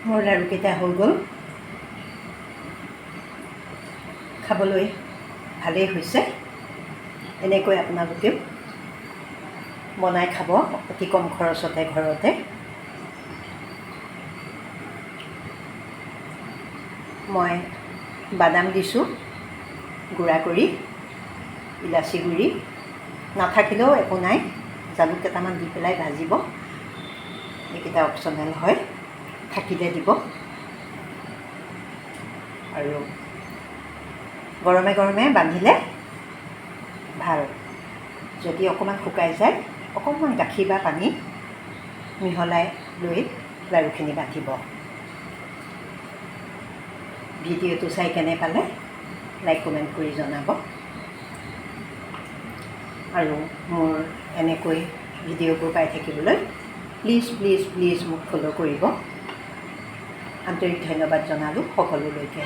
মোৰ লাড়ুকেইটা হৈ গ'ল, খাবলৈ ভালেই হৈছে। এনেকৈ আপোনালোকেও বনাই খাব অতি কম খৰচতে ঘৰতে। মই বাদাম দিছোঁ গুড়া কৰি, ইলাচি গুড়ি নাথাকিলেও একো নাই, জালুক কেইটামান দি পেলাই ভাজিব। এইকেইটা অপশ্যনেল হয়, থাকিলে দিব। আৰু গৰমে গৰমে বান্ধিলে ভাল। যদি অকণমান শুকাই যায়, অকণমান গাখীৰ বা পানী মিহলাই লৈ লাড়ুখিনি বান্ধিব। ভিডিঅ'টো চাই কেনে পালে লাইক কমেণ্ট কৰি জনাব। আৰু মোৰ এনেকৈ ভিডিঅ'বোৰ পাই থাকিবলৈ প্লিজ প্লিজ প্লিজ মোক ফ'ল' কৰিব। আন্তৰিক ধন্যবাদ জনালোঁ সকলোলৈকে।